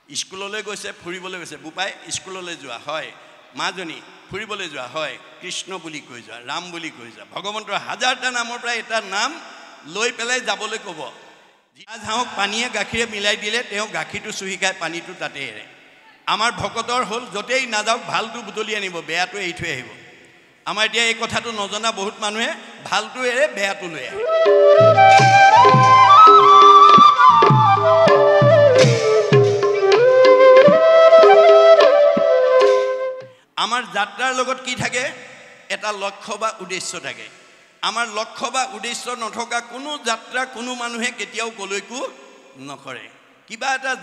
স্কুললৈ গৈছে ফুৰিবলৈ গৈছে বোপাই স্কুললৈ যোৱা হয় মাজনী ফুৰিবলৈ যোৱা হয় কৃষ্ণ বুলি কৈ যোৱা ৰাম বুলি কৈ যোৱা ভগৱন্তৰ হাজাৰটা নামৰ পৰা এটা নাম লৈ পেলাই যাবলৈ ক'ব হাঁহক পানীয়ে গাখীৰে মিলাই দিলে তেওঁ গাখীৰটো চুহি খাই পানীটো তাতে এৰে আমাৰ ভকতৰ হ'ল য'তেই নাযাওক ভালটো বুটলি আনিব বেয়াটো এৰি থৈ আহিব আমাৰ এতিয়া এই কথাটো নজনা বহুত মানুহে ভালটো এৰে বেয়াটো লৈ আহে আমাৰ যাত্ৰাৰ লগত কি থাকে এটা লক্ষ্য বা উদ্দেশ্য থাকে আমাৰ লক্ষ্য বা উদ্দেশ্য নথকা কোনো যাত্ৰা কোনো মানুহে কেতিয়াও কলৈকো নকৰে কিবা এটা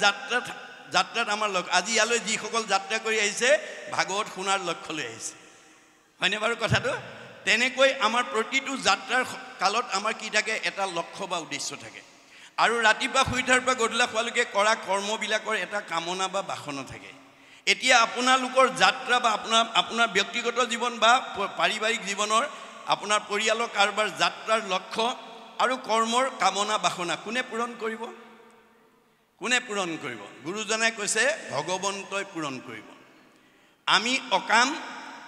যাত্ৰাত আমাৰ আজি ইয়ালৈ যিসকল যাত্ৰা কৰি আহিছে ভাগৱত শুনাৰ লক্ষ্য লৈ আহিছে হয়নে বাৰু কথাটো তেনেকৈ আমাৰ প্ৰতিটো যাত্ৰাৰ কালত আমাৰ কি থাকে এটা লক্ষ্য বা উদ্দেশ্য থাকে আৰু ৰাতিপুৱা শুই উঠাৰ পৰা গধূলা হোৱালৈকে কৰা কৰ্মবিলাকৰ এটা কামনা বা বাসনা থাকে এতিয়া আপোনালোকৰ যাত্ৰা বা আপোনাৰ ব্যক্তিগত জীৱন বা পাৰিবাৰিক জীৱনৰ আপোনাৰ পৰিয়ালৰ কাৰোবাৰ যাত্ৰাৰ লক্ষ্য আৰু কৰ্মৰ কামনা বাসনা কোনে পূৰণ কৰিব গুৰুজনাই কৈছে ভগৱন্তই পূৰণ কৰিব আমি অকাম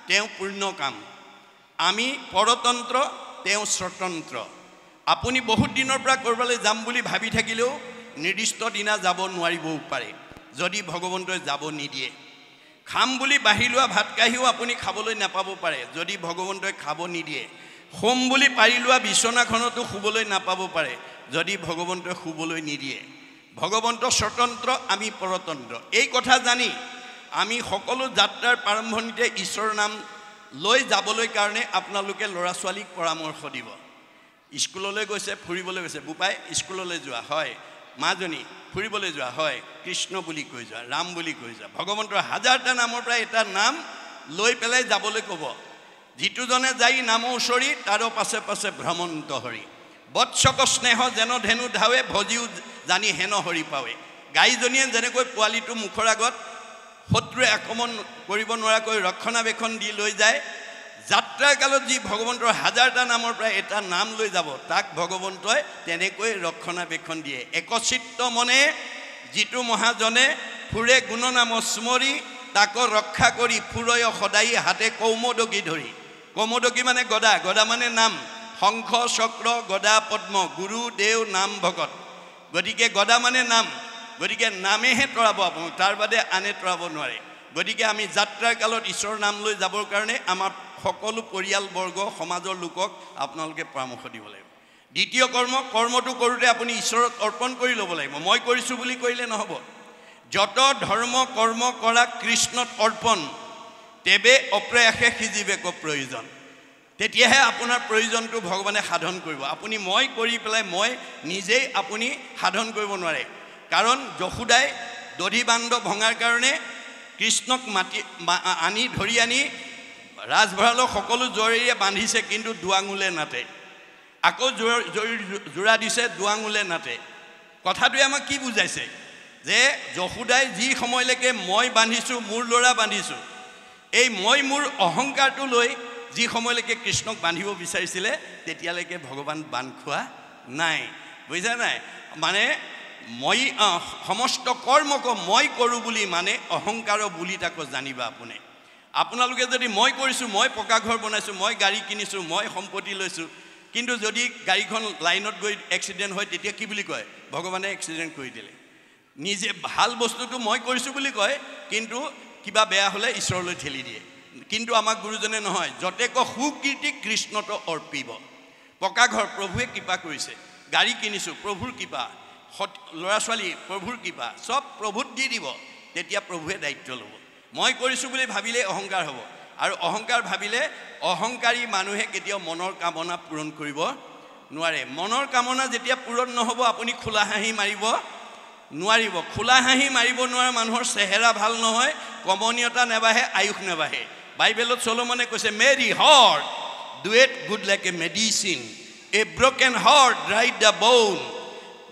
তেওঁ পূৰ্ণ কাম আমি পৰতন্ত্ৰ তেওঁ স্বতন্ত্ৰ আপুনি বহুত দিনৰ পৰা কৰবালৈ যাম বুলি ভাবি থাকিলেও নিৰ্দিষ্ট দিনা যাব নোৱাৰিবও পাৰে যদি ভগৱন্তই যাব নিদিয়ে খাম বুলি বাঢ়ি লোৱা ভাত কাঢ়িও আপুনি খাবলৈ নাপাব পাৰে যদি ভগৱন্তই খাব নিদিয়ে হোম বুলি পাৰি লোৱা বিচনাখনতো শুবলৈ নাপাব পাৰে যদি ভগৱন্তই শুবলৈ নিদিয়ে ভগৱন্ত স্বতন্ত্ৰ আমি পৰতন্ত্ৰ এই কথা জানি আমি সকলো যাত্ৰাৰ প্ৰাৰম্ভণিতে ঈশ্বৰৰ নাম লৈ যাবলৈ কাৰণে আপোনালোকে ল'ৰা ছোৱালীক পৰামৰ্শ দিব স্কুললৈ গৈছে ফুৰিবলৈ গৈছে বোপাই স্কুললৈ যোৱা হয় মাজনী ফুৰিবলৈ যোৱা হয় কৃষ্ণ বুলি কৈ যোৱা ৰাম বুলি কৈ যোৱা ভগৱন্তৰ হাজাৰটা নামৰ পৰা এটা নাম লৈ পেলাই যাবলৈ ক'ব যিটোজনে যাই নাম উচৰি তাৰ পাছে পাছে ভ্ৰমন্ত হৰি বৎসক স্নেহ যেন ধেনু ধাৱে ভজিও জানি হেন হৰি পাৱে গাইজনীয়ে যেনেকৈ পোৱালিটো মুখৰ আগত শত্ৰুৱে আক্ৰমণ কৰিব নোৱাৰাকৈ ৰক্ষণাবেক্ষণ দি লৈ যায় যাত্ৰাৰ কালত যি ভগৱন্তৰ হাজাৰটা নামৰ পৰা এটা নাম লৈ যাব তাক ভগৱন্তই তেনেকৈ ৰক্ষণাবেক্ষণ দিয়ে একচিত্ত মনে যিটো মহাজনে ফুৰে গুণনাম স্মৰি তাক ৰক্ষা কৰি ফুৰয় সদায় হাতে কৌমদকী ধৰি কৌমদকী মানে গদা মানে নাম শংখ চক্ৰ গদা পদ্ম গুৰু দেও নাম ভকত গতিকে গদা মানে নাম গতিকে নামেহে তৰাব আপোনাক তাৰ বাদে আনে তৰাব নোৱাৰে গতিকে আমি যাত্ৰাৰ কালত ঈশ্বৰৰ নাম লৈ যাবৰ কাৰণে আমাৰ সকলো পৰিয়ালবৰ্গ সমাজৰ লোকক আপোনালোকে পৰামৰ্শ দিব লাগিব দ্বিতীয় কৰ্মটো কৰোঁতে আপুনি ঈশ্বৰক অৰ্পণ কৰি ল'ব লাগিব মই কৰিছোঁ বুলি কৰিলে নহ'ব যত ধৰ্ম কৰ্ম কৰা কৃষ্ণত অৰ্পণ তেবে অপ্ৰয়াসে সিজিবেক প্ৰয়োজন তেতিয়াহে আপোনাৰ প্ৰয়োজনটো ভগৱানে সাধন কৰিব আপুনি মই কৰি পেলাই মই নিজেই আপুনি সাধন কৰিব নোৱাৰে কাৰণ যশোদাই দধি বান্ধ ভঙাৰ কাৰণে কৃষ্ণক ধৰি আনি ৰাজভঁৰালৰ সকলো জৰীৰে বান্ধিছে কিন্তু দুৱাঙুলে নাটে আকৌ জোৰা দিছে দুৱাঙুলে নাটে কথাটোৱে আমাক কি বুজাইছে যে যশোদাই যি সময়লৈকে মই বান্ধিছোঁ মোৰ ল'ৰা বান্ধিছোঁ এই মই মোৰ অহংকাৰটো লৈ যি সময়লৈকে কৃষ্ণক বান্ধিব বিচাৰিছিলে তেতিয়ালৈকে ভগৱান বান্ধ খোৱা নাই বুজিছা নাই মানে মই সমস্ত কৰ্মক মই কৰোঁ বুলি মানে অহংকাৰ বুলি তাকো জানিবা আপোনালোকে যদি মই কৰিছোঁ মই পকা ঘৰ বনাইছোঁ মই গাড়ী কিনিছোঁ মই সম্পত্তি লৈছোঁ কিন্তু যদি গাড়ীখন লাইনত গৈ এক্সিডেণ্ট হয় তেতিয়া কি বুলি কয় ভগৱানে এক্সিডেণ্ট কৰি দিলে নিজে ভাল বস্তুটো মই কৰিছোঁ বুলি কয় কিন্তু কিবা বেয়া হ'লে ঈশ্বৰলৈ ঠেলি দিয়ে কিন্তু আমাক গুৰুজনে নহয় যতেক সুকীৰ্তি কৃষ্ণত অৰ্পিব পকা ঘৰ প্ৰভুৱে কৃপা কৰিছে গাড়ী কিনিছোঁ প্ৰভুৰ কৃপা ল'ৰা ছোৱালী প্ৰভুৰ কৃপা চব প্ৰভুত দি দিব তেতিয়া প্ৰভুৱে দায়িত্ব ল'ব মই কৰিছোঁ বুলি ভাবিলে অহংকাৰ হ'ব আৰু অহংকাৰ ভাবিলে অহংকাৰী মানুহে কেতিয়াও মনৰ কামনা পূৰণ কৰিব নোৱাৰে মনৰ কামনা যেতিয়া পূৰণ নহ'ব আপুনি খোলা হাঁহি মাৰিব নোৱাৰিব খোলা হাঁহি মাৰিব নোৱাৰা মানুহৰ চেহেৰা ভাল নহয় কমনীয়তা নেবাঢ়ে আয়ুস নেবাঢ়ে বাইবেলত চলোমনে কৈছে merry heart do it good like a medicine a broken heart dry the bone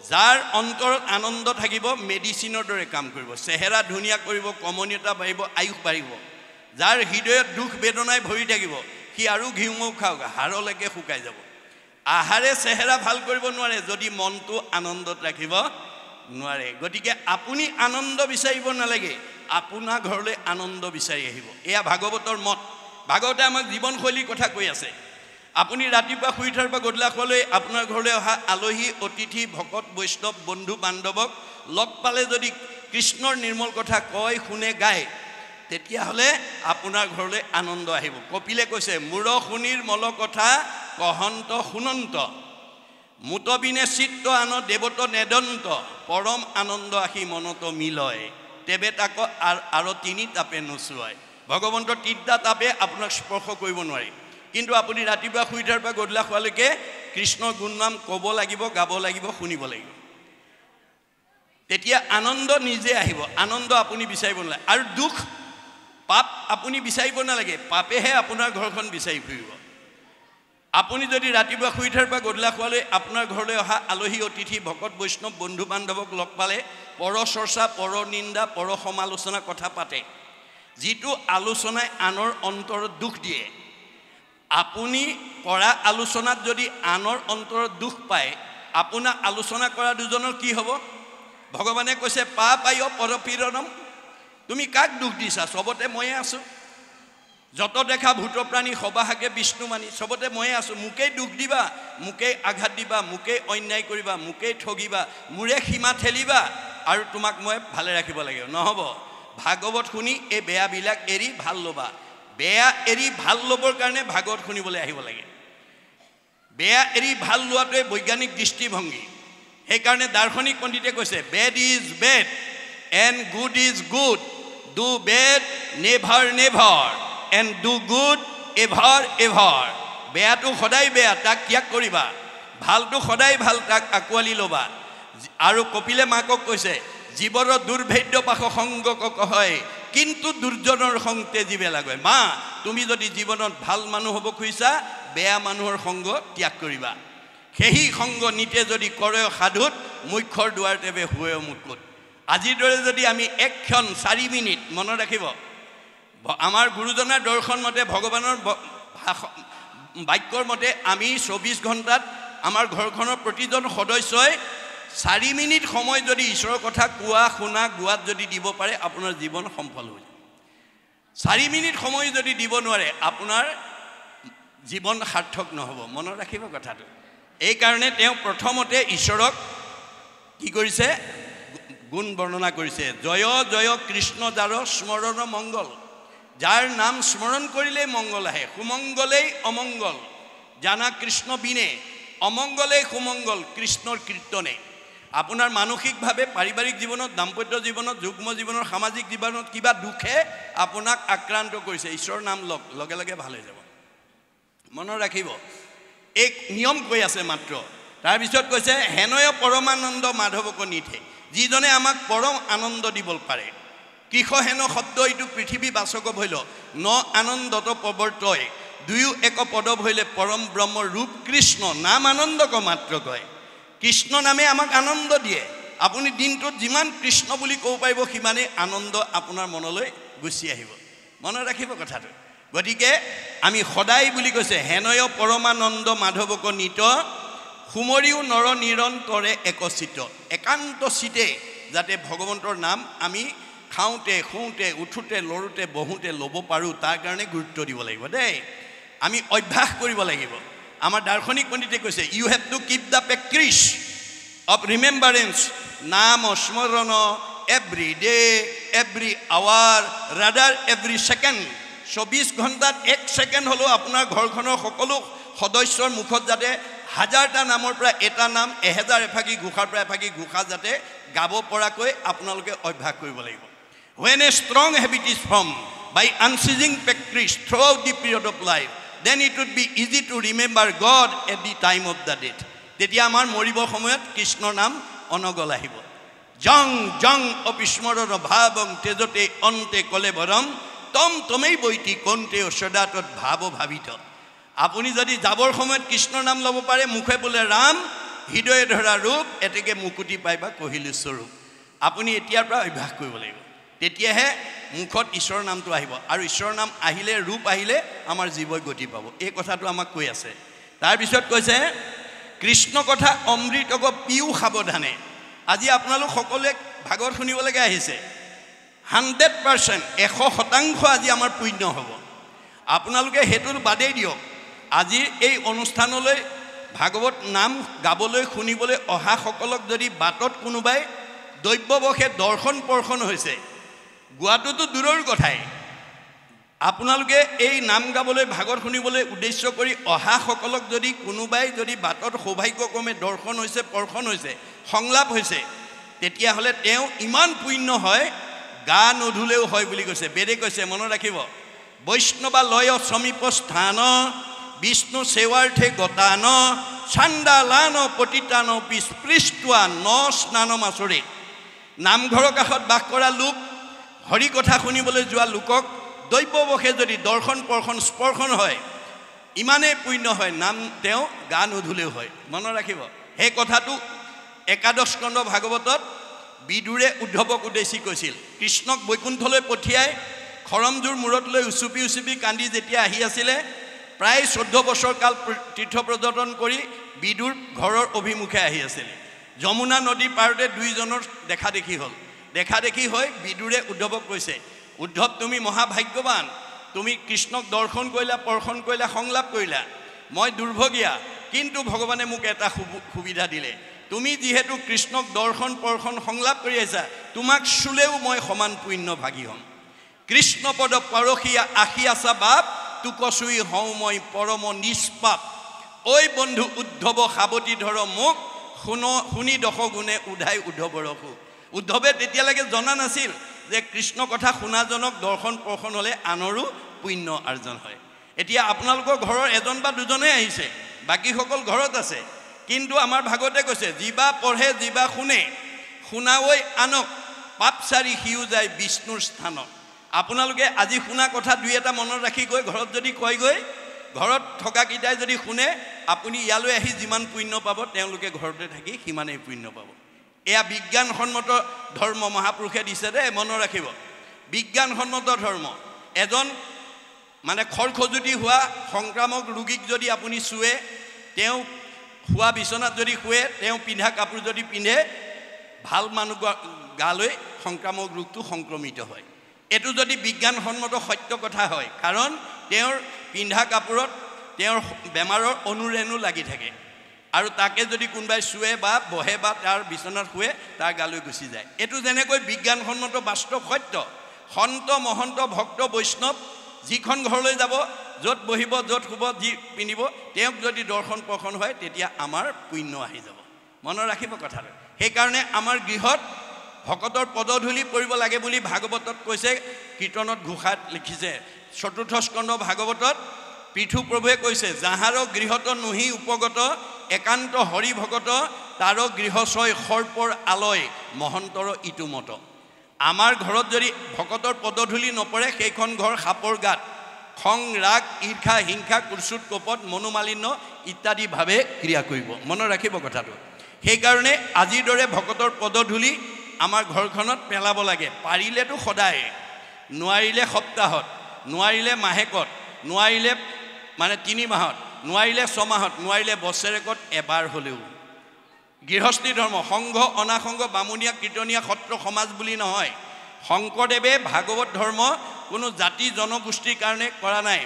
যাৰ অন্তৰত আনন্দ থাকিব মেডিচিনৰ দৰে কাম কৰিব চেহেৰা ধুনীয়া কৰিব কমনীয়তা বাঢ়িব আয়ুস বাঢ়িব যাৰ হৃদয়ত দুখ বেদনাই ভৰি থাকিব সি আৰু ঘিউমৌ খাওক হাড়লৈকে শুকাই যাব আহাৰে চেহেৰা ভাল কৰিব নোৱাৰে যদি মনটো আনন্দত ৰাখিব নোৱাৰে গতিকে আপুনি আনন্দ বিচাৰিব নালাগে আপোনাৰ ঘৰলৈ আনন্দ বিচাৰি আহিব এয়া ভাগৱতৰ মত ভাগৱতে আমাক জীৱনশৈলীৰ কথা কৈ আছে আপুনি ৰাতিপুৱা শুই উঠাৰ পৰা গধূলা খোৱালৈ আপোনাৰ ঘৰলৈ অহা আলহী অতিথি ভকত বৈষ্ণৱ বন্ধু বান্ধৱক লগ পালে যদি কৃষ্ণৰ নিৰ্মল কথা কয় শুনে গায় তেতিয়াহ'লে আপোনাৰ ঘৰলৈ আনন্দ আহিব কপিলে কৈছে মূৰ শুনিৰ মল কথা কহন্ত শুনন্ত মুতবিনে চিত্ত আন দেৱত নেদন্ত পৰম আনন্দ আহি মনত মিলয় তেবে তাক আৰু তিনি তাপে নোচোৱায় ভগৱন্তৰ তিনিটা তাপে আপোনাক স্পৰ্শ কৰিব নোৱাৰে কিন্তু আপুনি ৰাতিপুৱা শুই উঠাৰ পৰা গধূলা খোৱালৈকে কৃষ্ণৰ গুণনাম ক'ব লাগিব গাব লাগিব শুনিব লাগিব তেতিয়া আনন্দ নিজে আহিব আনন্দ আপুনি বিচাৰিব নালাগে আৰু দুখ পাপ আপুনি বিচাৰিব নালাগে পাপেহে আপোনাৰ ঘৰখন বিচাৰি ফুৰিব আপুনি যদি ৰাতিপুৱা শুই উঠাৰ পৰা গধূলা খোৱালৈ আপোনাৰ ঘৰলৈ অহা আলহী অতিথি ভকত বৈষ্ণৱ বন্ধু বান্ধৱক লগ পালে পৰ চৰ্চা পৰ নিন্দা পৰ সমালোচনা কথা পাতে যিটো আলোচনাই আনৰ অন্তৰত দুখ দিয়ে আপুনি কৰা আলোচনাত যদি আনৰ অন্তৰত দুখ পায় আপোনাক আলোচনা কৰা দুজনৰ কি হ'ব ভগৱানে কৈছে পা পায় পৰপীড়নম তুমি কাক দুখ দিছা সবতে ময়ে আছোঁ যত দেখা ভূত প্ৰাণী সবাহাকে বিষ্ণু মানি সবতে ময়ে আছোঁ মোকেই দুখ দিবা মোকেই আঘাত দিবা মোকেই অন্যায় কৰিবা মোকেই ঠগিবা মোৰে সীমা ঠেলিবা আৰু তোমাক মই ভালে ৰাখিব লাগিব নহ'ব ভাগৱত শুনি এই বেয়াবিলাক এৰি ভাল ল'বা বেয়া এৰি ভাল ল'বৰ কাৰণে ভাগৱত শুনিবলৈ আহিব লাগে বেয়া এৰি ভাল লোৱাটোৱে বৈজ্ঞানিক দৃষ্টিভংগী সেইকাৰণে দাৰ্শনিক পণ্ডিতে কৈছে bed is bed and good is good do bed never never and do good ever ever বেয়াটো সদায় বেয়া তাক ত্যাগ কৰিবা ভালটো সদায় ভাল তাক আঁকোৱালি ল'বা আৰু কপিলে মাকক কৈছে জীৱৰ দুৰ্ভেদ্য পাশ সংগ কহয় কিন্তু দুৰ্জনৰ সং তেজিবে লাগে মা তুমি যদি জীৱনত ভাল মানুহ হ'ব খুজিছা বেয়া মানুহৰ সংগ ত্যাগ কৰিবা সেই সংগ নিতে যদি কৰে সাধুত মুখ্যৰ দুৱাৰ তেবে হুৱে মুকুট আজিৰ দৰে যদি আমি এক ক্ষণ 4 মিনিট মনত ৰাখিব আমাৰ গুৰুজনাৰ দৰ্শন মতে ভগৱানৰ বাক্যৰ মতে আমি 24 ঘণ্টাত আমাৰ ঘৰখনৰ প্ৰতিজন সদস্যই 4 মিনিট সময় যদি ঈশ্বৰৰ কথা কোৱা শুনা গোৱাত যদি দিব পাৰে আপোনাৰ জীৱন সফল হৈ যায় 4 মিনিট সময় যদি দিব নোৱাৰে আপোনাৰ জীৱন সাৰ্থক নহ'ব মনত ৰাখিব কথাটো এই কাৰণে তেওঁ প্ৰথমতে ঈশ্বৰক কি কৰিছে গুণ বৰ্ণনা কৰিছে জয় জয় কৃষ্ণ যাৰ স্মৰণ মংগল যাৰ নাম স্মৰণ কৰিলেই মংগল আহে সুমংগলেই অমংগল জানা কৃষ্ণ বিনে অমংগলেই সুমংগল কৃষ্ণৰ কীৰ্তনে আপোনাৰ মানসিকভাৱে পাৰিবাৰিক জীৱনত দাম্পত্য জীৱনত যুগ্ম জীৱনৰ সামাজিক জীৱনত কিবা দুখে আপোনাক আক্ৰান্ত কৰিছে ঈশ্বৰৰ নাম লগে লগে ভাল হৈ যাব মনত ৰাখিব এক নিয়ম কৈ আছে মাত্ৰ তাৰপিছত কৈছে হেনয় পৰমানন্দ মাধৱক নিথে যিজনে আমাক পৰম আনন্দ দিব পাৰে কৃষ হেন শব্দ এইটো পৃথিৱী বাচক ভৈল ন আনন্দত প্ৰৱৰ্তয় দুয়ো এক পদ ভৈলে পৰম ব্ৰহ্ম ৰূপ কৃষ্ণ নাম আনন্দক মাত্ৰ কয় কৃষ্ণ নামে আমাক আনন্দ দিয়ে আপুনি দিনটোত যিমান কৃষ্ণ বুলি ক'ব পাৰিব সিমানেই আনন্দ আপোনাৰ মনলৈ গুচি আহিব মনত ৰাখিব কথাটো গতিকে আমি সদায় বুলি কৈছে হেনয় পৰমানন্দ মাধৱক নিত সুমৰিও নৰ নিৰন্তৰে একচিত একান্ত চিতে যাতে ভগৱন্তৰ নাম আমি খাওঁতে শুওঁতে উঠোঁতে লৰোঁতে বহোঁতে ল'ব পাৰোঁ তাৰ কাৰণে গুৰুত্ব দিব লাগিব দেই আমি অভ্যাস কৰিব লাগিব আমাৰ দাৰ্শনিক পণ্ডিতে কৈছে you have to keep the practice of remembrance নাম স্মৰণ every day every hour rather every second 24 ঘণ্টাত 1 ছেকেণ্ড হ'লেও আপোনাৰ ঘৰখনৰ সকলো সদস্যৰ মুখত যাতে 1000টা নামৰ পৰা এটা নাম 1000 এফাকি ঘোষাৰ পৰা এফাকি ঘোষা যাতে গাব পৰাকৈ আপোনালোকে অভ্যাস কৰিব লাগিব when a strong habit is formed by unceasing practice throughout the period of life then it would be easy to remember God at the time of the death তেতিয়া আমাৰ মৰিবৰ সময়ত কৃষ্ণৰ নাম অনগল আহিব জং জং অপিস্মৰণ ভাবং তেজতে অন্তে কলেবৰম তম তমেই বৈতি কন্তে সদাতত ভাব ভাবিত আপুনি যদি যাবৰ সময়ত কৃষ্ণৰ নাম ল'ব পাৰে মুখে বোলে ৰাম হৃদয়ে ধৰা ৰূপ এতেকে মুকুতি পাইবা কহিলো স্বৰূপ আপুনি এতিয়াৰ পৰা অভ্যাস কৰিব লাগিব তেতিয়াহে মুখত ঈশ্বৰৰ নামটো আহিব আৰু ঈশ্বৰৰ নাম আহিলে ৰূপ আহিলে আমাৰ জীৱই গতি পাব এই কথাটো আমাক কৈ আছে তাৰপিছত কৈছে কৃষ্ণ কথা অমৃতক পিউ সাৱধানে আজি আপোনালোক সকলোৱে ভাগৱত শুনিবলৈকে আহিছে 100% 100% আজি আমাৰ পুণ্য হ'ব আপোনালোকে হেতুৰ বাদেই দিয়ক আজি এই অনুষ্ঠানলৈ ভাগৱত নাম গাবলৈ শুনিবলৈ অহা সকলক যদি বাটত কোনোবাই দৈব্যবশে দৰ্শন পৰ্শন হৈছে গোৱাটোতো দূৰৰ কথাই আপোনালোকে এই নাম গাবলৈ ভাগৱত শুনিবলৈ উদ্দেশ্য কৰি অহা সকলক যদি কোনোবাই যদি বাটত সৌভাগ্যক্ৰমে দৰ্শন হৈছে পৰ্শন হৈছে সংলাপ হৈছে তেতিয়াহ'লে তেওঁ ইমান পুণ্য হয় গা নধুলেও হয় বুলি কৈছে বেদে কৈছে মনত ৰাখিব বৈষ্ণৱালয় সমীপ স্থান বিষ্ণু সেৱাৰ্থে গতান চাণ্ডালান পতিতান স্পৃষ্টুৱা ন স্নানম আচৰিত নামঘৰৰ কাষত বাস কৰা লোক হৰি কথা শুনিবলৈ যোৱা লোকক দৈব্যবশে যদি দৰ্শন পৰ্শন স্পৰ্শন হয় ইমানেই পুণ্য হয় নাম তেওঁ গা নধুলেও হয় মনত ৰাখিব সেই কথাটো একাদশ স্কন্ধ ভাগৱতত বিদুৰে উদ্ধৱক উদ্দেশ্যি কৈছিল কৃষ্ণক বৈকুণ্ঠলৈ পঠিয়াই খৰমজোৰ মূৰত লৈ উচুপি উচুপি কান্দি যেতিয়া আহি আছিলে প্ৰায় 14 বছৰ কাল তীৰ্থ পৰ্যটন কৰি বিদুৰ ঘৰৰ অভিমুখে আহি আছিলে যমুনা নদী পাৰতে দুইজনৰ দেখা দেখি হ'ল দেখা দেখি হৈ বিদুৰে উদ্ধৱক কৈছে উদ্ধৱ তুমি মহাভাগ্যৱান তুমি কৃষ্ণক দৰ্শন কৰিলা পৰ্শন কৰিলা সংলাপ কৰিলা মই দুৰ্ভগীয়া কিন্তু ভগৱানে মোক এটা সুবিধা দিলে তুমি যিহেতু কৃষ্ণক দৰ্শন পৰ্শন সংলাপ কৰি আছা তোমাক চুলেও মই সমান পুণ্য ভাগী হ'ম কৃষ্ণ পদ পৰখীয়া আখি আছা বাপ তুকচুই হওঁ মই পৰম নিষ্পাপ ঐ বন্ধু উদ্ধৱ সাৱতি ধৰ মোক শুনি দশগুণে উধাই উদ্ধৱৰ সুখ উদ্ধৱে তেতিয়ালৈকে জনা নাছিল যে কৃষ্ণ কথা শুনাজনক দৰ্শন পৰ্শন হ'লে আনৰো পুণ্য আৰ্জন হয় এতিয়া আপোনালোকৰ ঘৰৰ এজন বা দুজনে আহিছে বাকীসকল ঘৰত আছে কিন্তু আমাৰ ভাগৱতে কৈছে যিবা পঢ়ে যিবা শুনে শুনাৱৈ আনক পাপচাৰি সিও যায় বিষ্ণুৰ স্থানত আপোনালোকে আজি শুনা কথা দুই এটা মনত ৰাখি গৈ ঘৰত যদি কয়গৈ ঘৰত থকা কিটাই যদি শুনে আপুনি ইয়ালৈ আহি যিমান পুণ্য পাব তেওঁলোকে ঘৰতে থাকি সিমানেই পুণ্য পাব এয়া বিজ্ঞানসন্মত ধৰ্ম মহাপুৰুষে দিছে দে মনত ৰাখিব বিজ্ঞানসন্মত ধৰ্ম এজন মানে খৰখজুতি হোৱা সংক্ৰামক ৰোগীক যদি আপুনি চুৱে তেওঁ শুৱা বিচনাত যদি শুৱে তেওঁ পিন্ধা কাপোৰ যদি পিন্ধে ভাল মানুহ গালৈ সংক্ৰামক ৰোগটো সংক্ৰমিত হয় এটো যদি বিজ্ঞানসন্মত সত্য কথা হয় কাৰণ তেওঁৰ পিন্ধা কাপোৰত তেওঁৰ বেমাৰৰ অনুৰেণু লাগি থাকে আৰু তাকে যদি কোনবাই চুৱে বা বহে বা তাৰ বিচনাত শুৱে তাৰ গালৈ গুচি যায় এটো যেনেকৈ বিজ্ঞানসন্মত বাস্তৱ সত্য সন্ত মহন্ত ভক্ত বৈষ্ণৱ যিখন ঘৰলৈ যাব য'ত বহিব য'ত শুব যি পিন্ধিব তেওঁক যদি দৰ্শন পৰ্শন হয় তেতিয়া আমাৰ পুণ্য আহি যাব মনত ৰাখিব কথাটো সেইকাৰণে আমাৰ গৃহত ভকতৰ পদধূলি পৰিব লাগে বুলি ভাগৱতত কৈছে কীৰ্তনত ঘোষাত লিখিছে চতুৰ্থ স্কন্ধ ভাগৱতত পৃথু প্ৰভুৱে কৈছে যাহাৰ গৃহত নহি উপগত একান্ত হৰি ভগত তাৰ গৃহচয় সৰ্পৰ আলয় মহন্তৰ ইটোমত আমাৰ ঘৰত যদি ভকতৰ পদধূলি নপৰে সেইখন ঘৰ সাপৰ গাত খং ৰাগ ঈৰ্ষা হিংসা কুৰ্চুত কোপত মনোমালিন্য ইত্যাদি ভাৱে ক্ৰিয়া কৰিব মনত ৰাখিব কথাটো সেইকাৰণে আজিৰ দৰে ভকতৰ পদধূলি আমাৰ ঘৰখনত পেলাব লাগে পাৰিলেতো সদায় নোৱাৰিলে সপ্তাহত নোৱাৰিলে মাহেকত নোৱাৰিলে মানে 3 মাহত নোৱাৰিলে 6 মাহত নোৱাৰিলে বছৰেকত এবাৰ হ'লেও গৃহস্থী ধৰ্ম সংঘ অনাসংঘ বামুণীয়া কীৰ্তনীয়া সত্ৰ সমাজ বুলি নহয় শংকৰদেৱে ভাগৱত ধৰ্ম কোনো জাতি জনগোষ্ঠীৰ কাৰণে কৰা নাই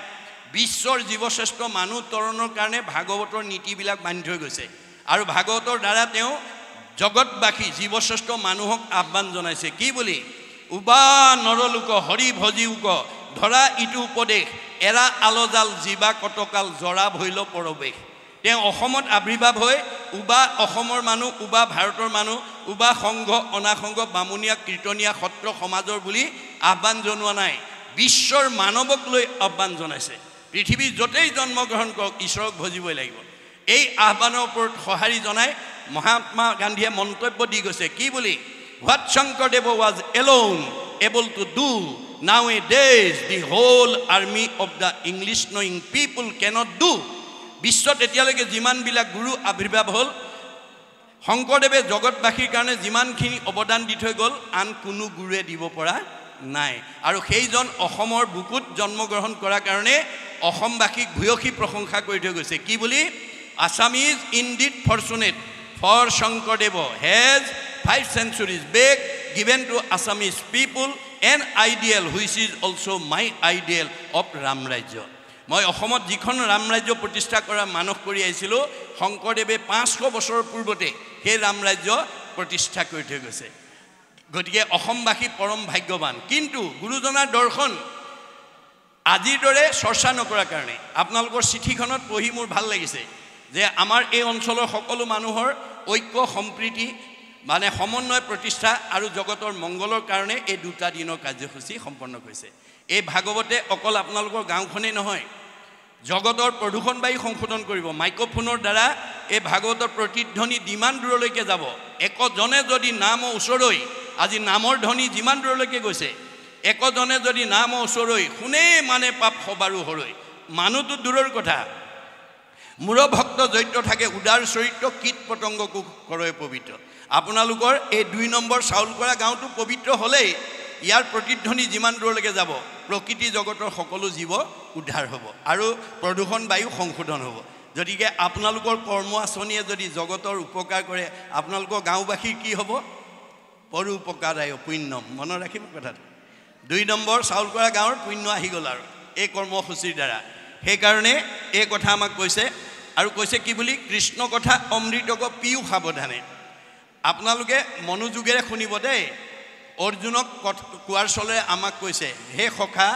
বিশ্বৰ জীৱশ্ৰেষ্ঠ মানুহ তৰণৰ কাৰণে ভাগৱতৰ নীতিবিলাক বান্ধি থৈ গৈছে আৰু ভাগৱতৰ দ্বাৰা তেওঁ জগতবাসী জীৱশ্ৰেষ্ঠ মানুহক আহ্বান জনাইছে কি বুলি উবা নৰলোক হৰি ভজিউক ধৰা ইটো উপদেশ এৰা আলজাল জীৱা কটকাল জৰা ভৈল পৰৱেশ তেওঁ অসমত আবিৰ্ভাৱ হৈ উবা অসমৰ মানুহ উবা ভাৰতৰ মানুহ উবা সংঘ অনাসংঘ বামুণীয়া কীৰ্তনীয়া সত্ৰ সমাজৰ বুলি আহ্বান জনোৱা নাই বিশ্বৰ মানৱক লৈ আহ্বান জনাইছে পৃথিৱীৰ য'তেই জন্মগ্ৰহণ কৰক ঈশ্বৰক ভজিবই লাগিব এই আহ্বানৰ ওপৰত সঁহাৰি জনাই মহাত্মা গান্ধীয়ে মন্তব্য দি গৈছে কি বুলি what Sankardev was alone able to do nowadays the whole army of the English knowing people cannot do বিশ্বত এতিয়ালৈকে যিমানবিলাক গুৰু আবিৰ্ভাৱ হ'ল শংকৰদেৱে জগতবাসীৰ কাৰণে যিমানখিনি অৱদান দি থৈ গ'ল আন কোনো গুৰুৱে দিব পৰা নাই আৰু সেইজন অসমৰ বুকুত জন্মগ্ৰহণ কৰাৰ কাৰণে অসমবাসীক ভূয়সী প্ৰশংসা কৰি থৈ গৈছে কি বুলি Assam is indeed fortunate for Sankardev has 5 centuries back given to Assamese people an ideal which is also my ideal of Ram Rajya. মই অসমত যিখন ৰাম ৰাজ্য প্ৰতিষ্ঠা কৰা মানস কৰি আইছিলো শংকৰদেৱে 500 বছৰ পূৰ্বতে হে ৰাম ৰাজ্য প্ৰতিষ্ঠা কৰি থৈ গৈছে গতিকে অসমবাসী পৰম ভাগ্যৱান কিন্তু গুৰুজনাৰ দৰ্শন আজিৰ দৰে চৰ্চা নকৰাৰ কাৰণে আপোনালোকৰ চিঠিখনত পঢ়ি মোৰ ভাল লাগিছে যে আমাৰ এই অঞ্চলৰ সকলো মানুহৰ ঐক্য সম্প্ৰীতি মানে সমন্বয় প্ৰতিষ্ঠা আৰু জগতৰ মংগলৰ কাৰণে এই দুটা দিনৰ কাৰ্যসূচী সম্পন্ন কৰিছে এই ভাগৱতে অকল আপোনালোকৰ গাঁওখনেই নহয় জগতৰ প্ৰদূষণ বায়ু সংশোধন কৰিব মাইক্ৰোফোনৰ দ্বাৰা এই ভাগৱতৰ প্ৰতিধ্বনি যিমান দূৰলৈকে যাব একজনে যদি নাম ওচৰৈ আজি নামৰ ধ্বনি যিমান দূৰলৈকে গৈছে একজনে যদি নাম ওচৰৈ শুনে মানে পাপ সবাৰো হৰৈ মানুহটো দূৰৰ কথা মূৰ ভক্ত জৈত্য থাকে উদাৰ চৰিত্ৰ কীট পতংগকো কৰে পবিত্ৰ আপোনালোকৰ এই 2 নম্বৰ চাউল কৰা গাঁওটো পবিত্ৰ হ'লেই ইয়াৰ প্ৰতিধ্বনি যিমান দূৰলৈকে যাব প্ৰকৃতি জগতৰ সকলো জীৱ উদ্ধাৰ হ'ব আৰু প্ৰদূষণ বায়ু সংশোধন হ'ব যদিকে আপোনালোকৰ কৰ্ম আচনিয়ে যদি জগতৰ উপকাৰ কৰে আপোনালোকৰ গাঁওবাসীৰ কি হ'ব পৰো উপকাৰায় পুণ্য মনত ৰাখিব কথাটো 2 নম্বৰ চাউল কৰা গাঁৱৰ পুণ্য আহি গ'ল আৰু এই কৰ্মসূচীৰ দ্বাৰা সেই কাৰণে এই কথা আমাক কৈছে আৰু কৈছে কি বুলি কৃষ্ণ কথা অমৃতক পিউ সাৱধানে আপোনালোকে মনোযোগেৰে শুনিব দেই অৰ্জুনক কোৱাৰ চলে আমাক কৈছে হে সখা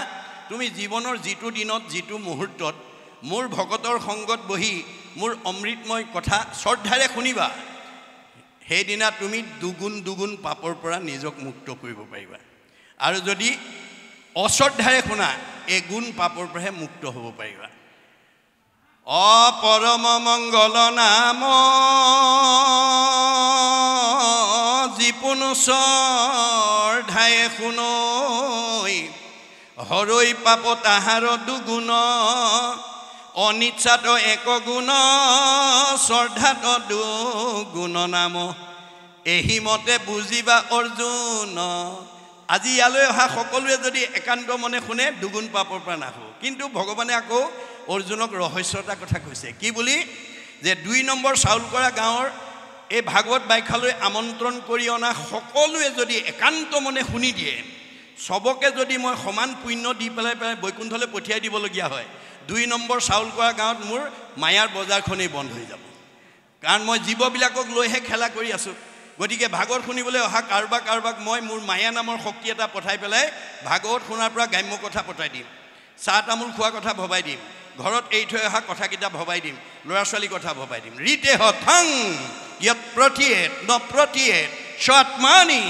তুমি জীৱনৰ যিটো দিনত যিটো মুহূৰ্তত মোৰ ভকতৰ সংগত বহি মোৰ অমৃতময় কথা শ্ৰদ্ধাৰে শুনিবা সেইদিনা তুমি দুগুণ পাপৰ পৰা নিজক মুক্ত কৰিব পাৰিবা আৰু যদি অশ্ৰদ্ধাৰে শুনা এগুণ পাপৰ পৰা মুক্ত হ'ব পাৰিবা অপৰম মংগল নাম যিপুন শ্ৰদ্ধায়ে শুনৈ হৰৈ পাপ তাহাৰ দুগুণ অনিচ্ছাত এক গুণ শ্ৰদ্ধাত দুগুণ নাম এহি মতে বুজিবা অৰ্জুন আজি ইয়ালৈ অহা সকলোৱে যদি একান্ত মনে শুনে দুগুণ পাপৰ পৰা নাহো কিন্তু ভগৱানে আকৌ অৰ্জুনক ৰহস্যতা কথা কৈছে কি বুলি যে 2 নম্বৰ চাউল কৰা গাঁৱৰ এই ভাগৱত বাইখালৈ আমন্ত্ৰণ কৰি অনা সকলোৱে যদি একান্ত মনে শুনি দিয়ে সবকে যদি মই সমান পুণ্য দি পেলাই বৈকুণ্ঠলৈ পঠিয়াই দিবলগীয়া হয় 2 নম্বৰ চাউল কৰা গাঁৱত মোৰ মায়াৰ বজাৰখনেই বন্ধ হৈ যাব কাৰণ মই জীৱবিলাকক লৈহে খেলা কৰি আছো গতিকে ভাগৱত শুনিবলৈ অহা কাৰবাক মই মোৰ মায়া নামৰ শক্তি এটা পঠাই পেলাই ভাগৱত শুনাৰ পৰা গ্ৰাম্য কথা পঠাই দিম চাহ তামোল খোৱা কথা ভবাই দিম ঘৰত এই থৈ অহা কথাকেইটা ভবাই দিম ল'ৰা ছোৱালী কথা ভবাই দিম ৰীতে হথং ইয়ত প্ৰতিয়েত ন প্ৰতিয়েত স্বাত্মানি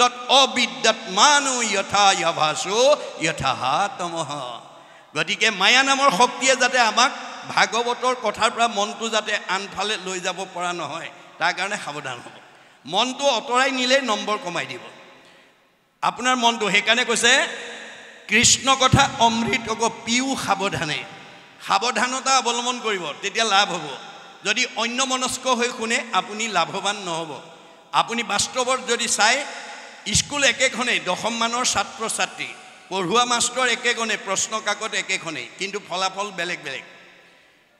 তৎ অবিদ্যাত্মানু যথা যভাসু যথা তমঃ গতিকে মায়া নামৰ শক্তিয়ে যাতে আমাক ভাগৱতৰ কথাৰ পৰা মনটো যাতে আনফালে লৈ যাব পৰা নহয় তাৰ কাৰণে সাৱধান হ'ব মনটো অতৰাই নিলে নম্বৰ কমাই দিব আপোনাৰ মনটো সেইকাৰণে কৈছে কৃষ্ণ কথা অমৃতক পিউ সাৱধানতা অৱলম্বন কৰিব তেতিয়া লাভ হ'ব যদি অন্য মনস্ক হৈ শুনে আপুনি লাভৱান নহ'ব আপুনি বাস্তৱত যদি চাই স্কুল একেখনেই 10ম মানৰ ছাত্ৰ ছাত্ৰী পঢ়ুৱা মাষ্টৰ একেখনেই প্ৰশ্ন কাকত একেখনেই কিন্তু ফলাফল বেলেগ বেলেগ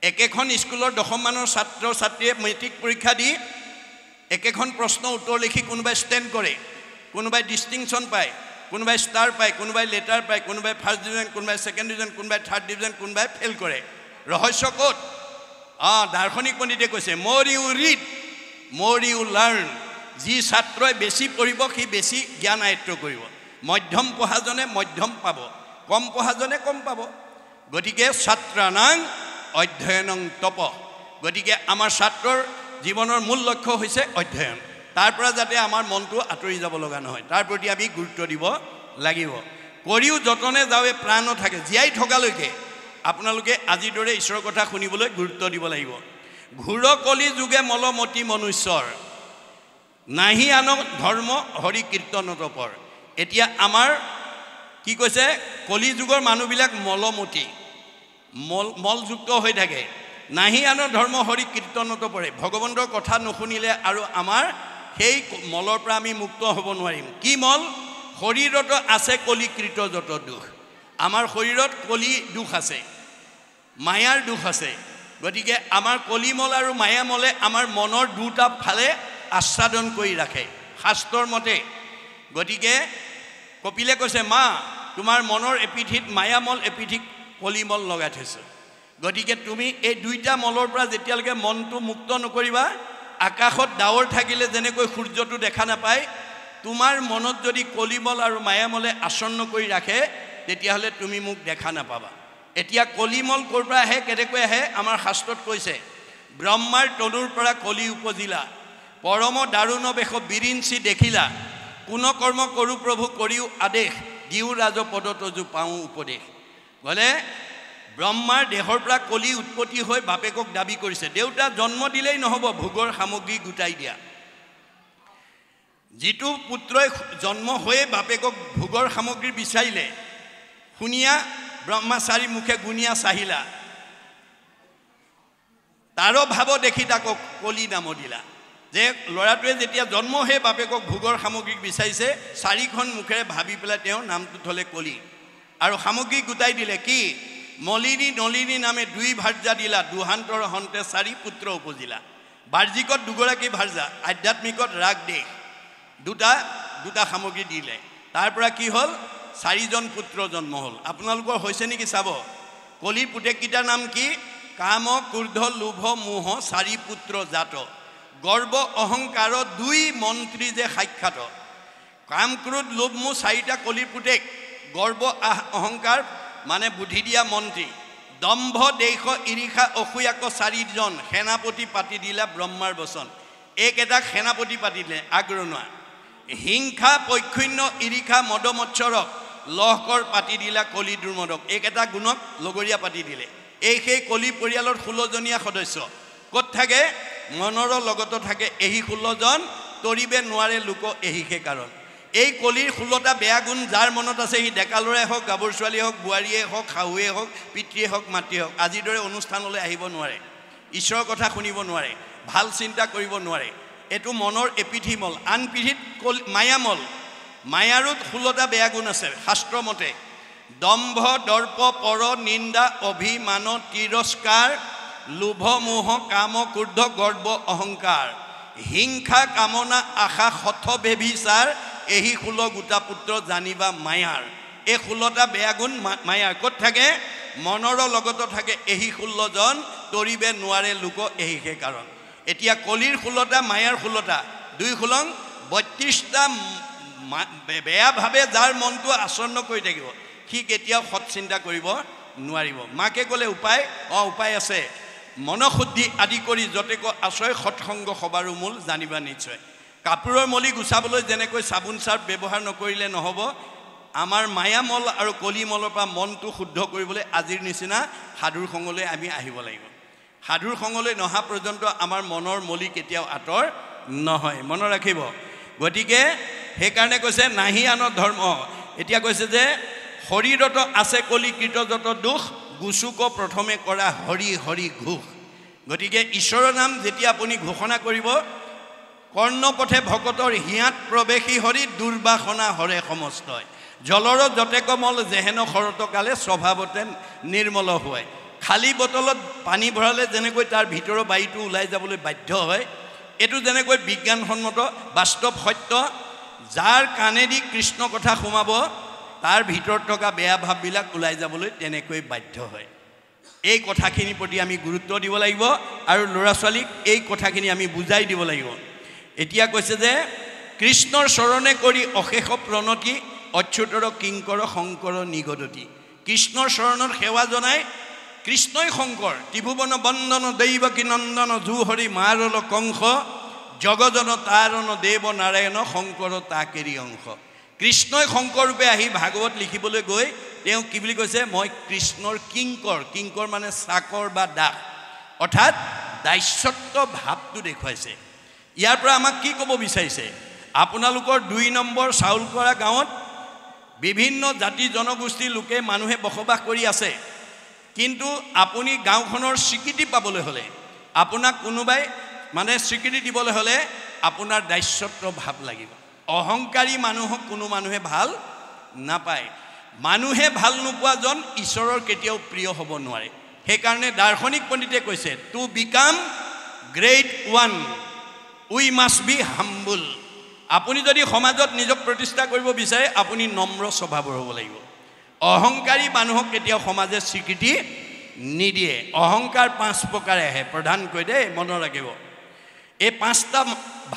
একেখন স্কুলৰ 10ম মানৰ ছাত্ৰ ছাত্ৰীয়ে মেট্ৰিক পৰীক্ষা দি একেখন প্ৰশ্ন উত্তৰ লিখি কোনোবাই ষ্টেণ্ড কৰে কোনোবাই ডিষ্টিংশ্যন পায় কোনোবাই ষ্টাৰ পায় কোনোবাই লেটাৰ পায় কোনোবাই ফাৰ্ষ্ট ডিভিজন কোনোবাই ছেকেণ্ড ডিভিজন কোনোবাই থাৰ্ড ডিভিজন কোনোবাই ফেইল কৰে ৰহস্য ক'ত দাৰ্শনিক পণ্ডিতে কৈছে মোৰ ইউ ৰিড মোৰ ইউ লাৰ্ণ যি ছাত্ৰই বেছি পঢ়িব সি বেছি জ্ঞান আয়ত্ব কৰিব মধ্যম পঢ়াজনে মধ্যম পাব কম পঢ়াজনে কম পাব গতিকে ছাত্ৰানাং অধ্যয়নং তপ গতিকে আমাৰ ছাত্ৰৰ জীৱনৰ মূল লক্ষ্য হৈছে অধ্যয়ন তাৰ পৰা যাতে আমাৰ মনটো আঁতৰি যাব লগা নহয় তাৰ প্ৰতি আমি গুৰুত্ব দিব লাগিব কৰিও যতনে যাৱে প্ৰাণ থাকে জীয়াই থকালৈকে আপোনালোকে আজিৰ দৰে ঈশ্বৰৰ কথা শুনিবলৈ গুৰুত্ব দিব লাগিব ঘূৰ কলি যুগে মলমতি মনুষ্যৰ নাহি আন ধৰ্ম হৰি কীৰ্তনত পৰ এতিয়া আমাৰ কি কৈছে কলি যুগৰ মানুহবিলাক মলমতি মলযুক্ত হৈ থাকে নাহি আন ধৰ্ম হৰি কীৰ্তনত পৰে ভগৱন্তৰ কথা নুশুনিলে আৰু আমাৰ সেই মলৰ পৰা আমি মুক্ত হ'ব নোৱাৰিম কি মল শৰীৰত আছে কলিকৃত যত দুখ আমাৰ শৰীৰত কলি দুখ আছে মায়াৰ দুখ আছে গতিকে আমাৰ কলিমল আৰু মায়ামলে আমাৰ মনৰ দুটা ফালে আচ্ছাদন কৰি ৰাখে শাস্ত্ৰৰ মতে গতিকে কপিলে কৈছে মা তোমাৰ মনৰ এপিঠিত মায়ামল এপিঠিত কলিমল লগাই থৈছে গতিকে তুমি এই দুইটা মলৰ পৰা যেতিয়ালৈকে মনটো মুক্ত নকৰিবা আকাশত ডাৱৰ থাকিলে যেনেকৈ সূৰ্যটো দেখা নাপায় তোমাৰ মনত যদি কলিমল আৰু মায়ামলে আসন্ন কৰি ৰাখে তেতিয়াহ'লে তুমি মোক দেখা নাপাবা এতিয়া কলিমল ক'ৰ পৰা আহে কেনেকৈ আহে আমাৰ শাস্ত্ৰত কৈছে ব্ৰহ্মাৰ তনুৰ পৰা কলি উপজিলা পৰম দাৰুণ বেশ বিৰিঞ্চি দেখিলা কোন কৰ্ম কৰো প্ৰভু কৰিও আদেশ দিও ৰাজ পদতজু পাওঁ উপদেশ বলে ব্ৰহ্মাৰ দেহৰ পৰা কলি উৎপত্তি হৈ বাপেকক দাবী কৰিছে দেউতা জন্ম দিলেই নহব ভোগৰ সামগ্ৰী গুটাই দিয়া যিটো পুত্ৰই জন্ম হৈ বাপেকক ভোগৰ সামগ্ৰী বিচাৰিলে শুনিয়া ব্ৰহ্মচাৰী মুখে গুণিয়া চাহিলা তাৰো ভাব দেখি তাক কলি নাম দিলা যে ল'ৰাটোৱে যেতিয়া জন্ম হৈ বাপেকক ভোগৰ সামগ্ৰী বিচাৰিছে চাৰিখন মুখেৰে ভাবি পেলাই তেওঁ নামটো থলে কলি আৰু সামগ্ৰী গুটাই দিলে কি মলিনী নলিনী নামে দুই ভাৰ্যা দিলা দুহান্তৰ হন্তে চাৰি পুত্ৰ উপজিলা বাহ্যিকত দুগৰাকী ভাৰ্যা আধ্যাত্মিকত ৰাগ দেশ দুটা সামগ্ৰী দিলে তাৰ পৰা কি হ'ল চাৰিজন পুত্ৰ জন্ম হ'ল আপোনালোকৰ হৈছে নেকি চাব কলি পুতেককেইটাৰ নাম কি কাম ক্ৰোধ লোভ মোহ চাৰি পুত্ৰ জাত গৰ্ব অহংকাৰ দুই মন্ত্ৰী যে সাক্ষাৎ কাম ক্ৰোধ লোভ মোহ চাৰিটা কলিৰ পুতেক গৰ্ব অহংকাৰ মানে বুদ্ধি দিয়া মন্ত্ৰী দম্ভ দেশ ইৰিষা অসূয়াক চাৰিজন সেনাপতি পাতি দিলা ব্ৰহ্মাৰ বচন এইকেইটাক সেনাপতি পাতি দিলে আগৰণুৱা হিংসা পৈক্ষণ্য ইৰিষা মদমৎসৰক লহকৰ পাতি দিলা কলি দুৰ্মদক এইকেইটা গুণক লগৰীয়া পাতি দিলে এই সেই কলি পৰিয়ালৰ 16জনীয়া সদস্য ক'ত থাকে মনৰ লগত থাকে এই 16জন তৰিবে নোৱাৰে লোক এহিকে কাৰণ এই কলিৰ 16টা বেয়া গুণ যাৰ মনত আছে সি ডেকালৰে হওক গাভৰু ছোৱালী হওক বুঢ়াৰীয়ে হওক শাহুৱে হওক পিতৃয়ে হওক মাতৃয়ে হওক আজিৰ দৰে অনুষ্ঠানলৈ আহিব নোৱাৰে ঈশ্বৰৰ কথা শুনিব নোৱাৰে ভাল চিন্তা কৰিব নোৱাৰে এটো মনৰ এপিঠিমল আন পিঠিত মায়ামল মায়াৰো 16টা বেয়া গুণ আছে শাস্ত্ৰ মতে দম্ভ দৰ্প পৰ নিন্দা অভিমান তিৰস্কাৰ লোভ মোহ কাম ক্ৰোধ গৰ্ব অহংকাৰ হিংসা কামনা আশা হঠ বেভিচাৰ এই 16 গোটা পুত্ৰ জানিবা মায়াৰ এই 16টা বেয়া গুণ মায়াৰ ক'ত থাকে মনৰ লগত থাকে এই 16জন তৰিবে নোৱাৰে লোক এহিকে কাৰণ এতিয়া কলিৰ 16টা মায়াৰ 16টা দুই খোলং 32টা বেয়া ভাবে যাৰ মনটো আসন্ন কৰি থাকিব সি কেতিয়াও সৎ চিন্তা কৰিব নোৱাৰিব মাকে ক'লে উপায় আছে মনশুদ্ধি আদি কৰি যতেক আশ্ৰয় সৎসংগ সবাৰো মূল জানিবা নিশ্চয় কাপোৰৰ মলি গুচাবলৈ যেনেকৈ চাবোন চাৰ্ফ ব্যৱহাৰ নকৰিলে নহ'ব আমাৰ মায়ামল আৰু কলিমলৰ পৰা মনটো শুদ্ধ কৰিবলৈ আজিৰ নিচিনা সাধুৰ সংগলৈ আমি আহিব লাগিব সাধুৰ সংগলৈ নহা পৰ্যন্ত আমাৰ মনৰ মলি কেতিয়াও আঁতৰ নহয় মনত ৰাখিব গতিকে সেইকাৰণে কৈছে নাহি আনৰ ধৰ্ম এতিয়া কৈছে যে শৰীৰত আছে কলি কীৰ্তযত দুখ গুচুক প্ৰথমে কৰা হৰি হৰি ঘোষ গতিকে ঈশ্বৰৰ নাম যেতিয়া আপুনি ঘোষণা কৰিব কৰ্ণপথে ভকতৰ হিয়াত প্ৰৱেশী হৰি দুৰ্বাসনা হৰে সমস্তয় জলৰ যতে কমল যেহেন শৰতকালে স্বভাৱতে নিৰ্মল হয় খালী বটলত পানী ভৰালে যেনেকৈ তাৰ ভিতৰৰ বায়ুটো ওলাই যাবলৈ বাধ্য হয় এটো যেনেকৈ বিজ্ঞানসন্মত বাস্তৱ সত্য যাৰ কাণেদি কৃষ্ণ কথা সোমাব তাৰ ভিতৰত থকা বেয়া ভাববিলাক ওলাই যাবলৈ তেনেকৈ বাধ্য হয় এই কথাখিনিৰ প্ৰতি আমি গুৰুত্ব দিব লাগিব আৰু ল'ৰা ছোৱালীক এই কথাখিনি আমি বুজাই দিব লাগিব এতিয়া কৈছে যে কৃষ্ণৰ চৰণে কৰি অশেষ প্ৰণতি অচ্যুতৰ কিংকৰ শংকৰ নিগদতি কৃষ্ণৰ চৰণত সেৱা জনাই কৃষ্ণই শংকৰ ত্ৰিভুৱন বন্দন দৈৱকী নন্দন জুহৰি মাৰল কংস জগজন তাৰণ দেৱ নাৰায়ণ শংকৰ তাকেৰি অংশ কৃষ্ণই শংকৰ ৰূপে আহি ভাগৱত লিখিবলৈ গৈ তেওঁ কি বুলি কৈছে মই কৃষ্ণৰ কিংকৰ মানে চাকৰ বা দাস অৰ্থাৎ দাস্যত্ব ভাৱটো দেখুৱাইছে ইয়াৰ পৰা আমাক কি ক'ব বিচাৰিছে আপোনালোকৰ 2 নম্বৰ চাউলকৰা গাঁৱত বিভিন্ন জাতি জনগোষ্ঠীৰ লোকে মানুহে বসবাস কৰি আছে কিন্তু আপুনি গাঁওখনৰ স্বীকৃতি পাবলৈ হ'লে আপোনাক কোনোবাই মানে স্বীকৃতি দিবলৈ হ'লে আপোনাৰ দাস্যত্ব ভাৱ লাগিব অহংকাৰী মানুহক কোনো মানুহে ভাল নাপায় মানুহে ভাল নোপোৱাজন ঈশ্বৰৰ কেতিয়াও প্ৰিয় হ'ব নোৱাৰে সেইকাৰণে দাৰ্শনিক পণ্ডিতে কৈছে to become great one we must be humble আপুনি যদি সমাজত নিজক প্ৰতিষ্ঠা কৰিব বিচাৰে আপুনি নম্ৰ স্বভাৱৰ হ'ব লাগিব অহংকাৰী মানুহক কেতিয়াও সমাজে স্বীকৃতি নিদিয়ে অহংকাৰ 5 প্ৰকাৰে আহে প্ৰধানকৈ দেই মনত ৰাখিব এই 5টা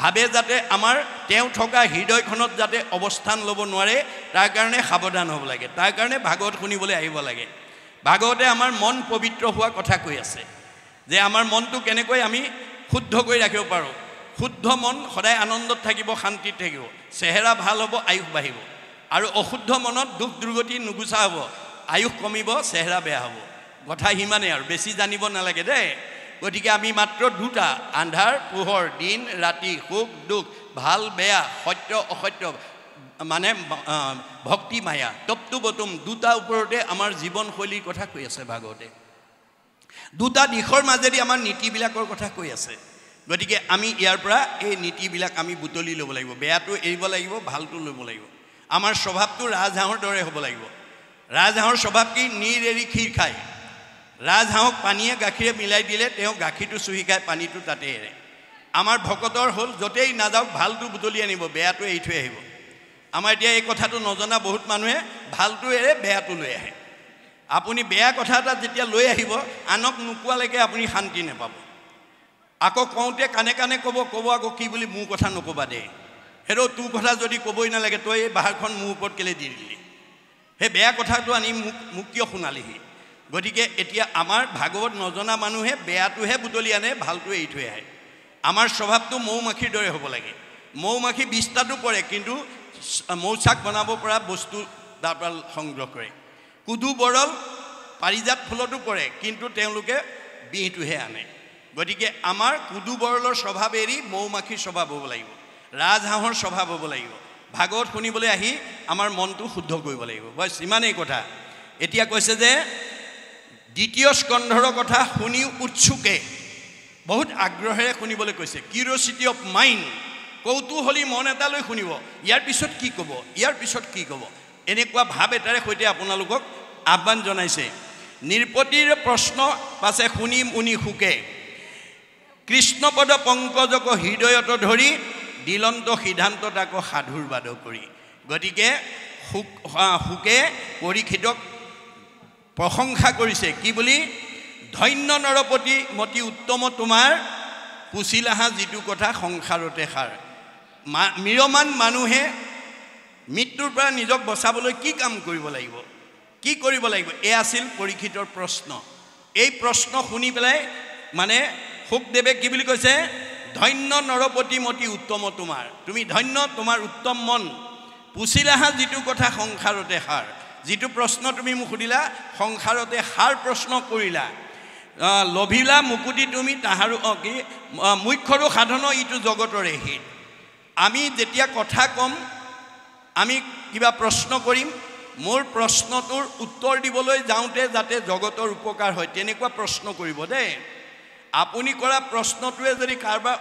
ভাবে যাতে আমাৰ তেওঁ থকা হৃদয়খনত যাতে অৱস্থান ল'ব নোৱাৰে তাৰ কাৰণে সাৱধান হ'ব লাগে তাৰ কাৰণে ভাগৱত শুনিবলৈ আহিব লাগে ভাগৱতে আমাৰ মন পবিত্ৰ হোৱা কথা কৈ আছে যে আমাৰ মনটো কেনেকৈ আমি শুদ্ধ কৰি ৰাখিব পাৰোঁ শুদ্ধ মন সদায় আনন্দত থাকিব শান্তিত থাকিব চেহেৰা ভাল হ'ব আয়ুস বাঢ়িব আৰু অশুদ্ধ মনত দুখ দুৰ্গতি নুগুচা হ'ব আয়ুস কমিব চেহেৰা বেয়া হ'ব কথা হিমানে আৰু বেছি জানিব নালাগে দেই গতিকে আমি মাত্ৰ দুটা আন্ধাৰ পোহৰ দিন ৰাতি সুখ দুখ ভাল বেয়া সত্য অসত্য মানে ভক্তি মায়া তপ্তু বতুম দুটা ওপৰতে আমাৰ জীৱনশৈলীৰ কথা কৈ আছে ভাগৱতে দুটা দিশৰ মাজেদি আমাৰ নীতিবিলাকৰ কথা কৈ আছে গতিকে আমি ইয়াৰ পৰা এই নীতিবিলাক আমি বুটলি ল'ব লাগিব বেয়াটো এৰিব লাগিব ভালটো ল'ব লাগিব আমাৰ স্বভাৱটো ৰাজহাঁহৰ দৰে হ'ব লাগিব ৰাজহাঁহৰ স্বভাৱ কি নীৰ এৰি ক্ষীৰ খায় ৰাজহাঁহক পানীয়ে গাখীৰে মিলাই দিলে তেওঁ গাখীৰটো চুহি খায় পানীটো তাতে এৰে আমাৰ ভকতৰ হ'ল য'তেই নাযাওক ভালটো বুটলি আনিব বেয়াটো এৰি থৈ আহিব আমাৰ এতিয়া এই কথাটো নজনা বহুত মানুহে ভালটো এৰে বেয়াটো লৈ আহে আপুনি বেয়া কথা এটা যেতিয়া লৈ আহিব আনক নোকোৱালৈকে আপুনি শান্তি নাপাব আকৌ কওঁতে কানে কানে ক'ব আকৌ কি বুলি মোৰ কথা নক'বা দেই সেইটো তোৰ কথা যদি ক'বই নালাগে তই এই বাহাৰখন মোৰ ওপৰত কেলৈ দি দিলি সেই বেয়া কথাটো আনি মোক কিয় শুনালিহি গতিকে এতিয়া আমাৰ ভাগৱত নজনা মানুহে বেয়াটোহে বুটলি আনে ভালটো এৰি থৈ আহে আমাৰ স্বভাৱটো মৌ মাখিৰ দৰে হ'ব লাগে মৌ মাখি 20টাটো পৰে কিন্তু মৌচাক বনাব পৰা বস্তু তাৰ পৰা সংগ্ৰহ কৰে কুদু বৰল পাৰিজাত ফুলতো পৰে কিন্তু তেওঁলোকে বিহটোহে আনে গতিকে আমাৰ কুদু বৰলৰ স্বভাৱ এৰি মৌ মাখিৰ স্বভাৱ হ'ব লাগিব ৰাজহাঁহৰ স্বভাৱ হ'ব লাগিব ভাগৱত শুনিবলৈ আহি আমাৰ মনটো শুদ্ধ কৰিব লাগিব বছ ইমানেই কথা এতিয়া কৈছে যে দ্বিতীয় স্কন্ধৰ কথা শুনি উৎসুকে বহুত আগ্ৰহেৰে শুনিবলৈ কৈছে কিউৰিয়চিটি অফ মাইণ্ড কৌতূহলী মন এটা লৈ শুনিব ইয়াৰ পিছত কি ক'ব এনেকুৱা ভাৱ এটাৰে সৈতে আপোনালোকক আহ্বান জনাইছে নিৰপতিৰ প্ৰশ্ন পাছে শুনি মুনি সুকে কৃষ্ণপদ পংকজক হৃদয়ত ধৰি দিলন্ত সিদ্ধান্ত তাক সাধুৰ বাদ কৰি গতিকে সুকে পৰীক্ষিতক প্ৰশংসা কৰিছে কি বুলি ধন্য নৰপতি মতি উত্তম তোমাৰ পুছিলাহা যিটো কথা সংসাৰতে সাৰ মিৰমান মানুহে মৃত্যুৰ পৰা নিজক বচাবলৈ কি কাম কৰিব লাগিব এই আছিল পৰীক্ষিতৰ প্ৰশ্ন এই প্ৰশ্ন শুনি পেলাই মানে শুকদেৱে কি বুলি কৈছে ধন্য নৰপতি মতি উত্তম তোমাৰ তুমি ধন্য তোমাৰ উত্তম মন পুছিলাহা যিটো কথা সংসাৰতে সাৰ যিটো প্ৰশ্ন তুমি মোক সুধিলা সংসাৰতে সাৰ প্ৰশ্ন কৰিলা লভিলা মুকুতি তুমি তাহাৰো কি মুখ্যৰো সাধন ইটো জগতৰে হিত আমি যেতিয়া কথা ক'ম আমি কিবা প্ৰশ্ন কৰিম মোৰ প্ৰশ্নটোৰ উত্তৰ দিবলৈ যাওঁতে যাতে জগতৰ উপকাৰ হয় তেনেকুৱা প্ৰশ্ন কৰিব দেই আপুনি কৰা প্ৰশ্নটোৱে যদি কাৰোবাৰ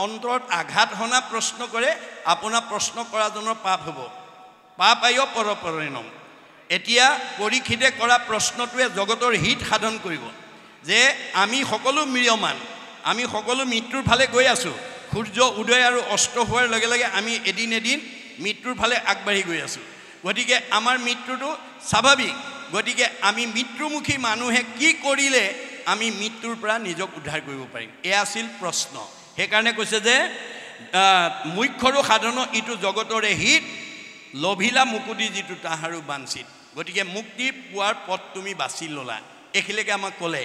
অন্তৰত আঘাত হনা প্ৰশ্ন কৰে আপোনাৰ প্ৰশ্ন কৰাজনৰ পাপ হ'ব পাপ আয় পৰপৰিণম এতিয়া পৰীক্ষিতে কৰা প্ৰশ্নটোৱে জগতৰ হিত সাধন কৰিব যে আমি সকলো ম্ৰিয়মান আমি সকলো মৃত্যুৰ ফালে গৈ আছোঁ সূৰ্য উদয় আৰু অস্ত হোৱাৰ লগে লগে আমি এদিন মৃত্যুৰ ফালে আগবাঢ়ি গৈ আছোঁ গতিকে আমাৰ মৃত্যুটো স্বাভাৱিক গতিকে আমি মৃত্যুমুখী মানুহে কি কৰিলে আমি মৃত্যুৰ পৰা নিজক উদ্ধাৰ কৰিব পাৰিম এয়া আছিল প্ৰশ্ন সেইকাৰণে কৈছে যে মুখ্যৰো সাধন ইটো জগতৰে হিত লভিলা মুকুতি যিটো তাহাৰো বাঞ্চিত গতিকে মুক্তি পোৱাৰ পথ তুমি বাছি ল'লা এইখিলৈকে আমাক ক'লে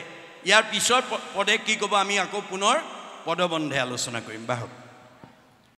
ইয়াৰ পিছৰ পদে কি ক'ব আমি আকৌ পুনৰ পদবন্ধে আলোচনা কৰিম বাহক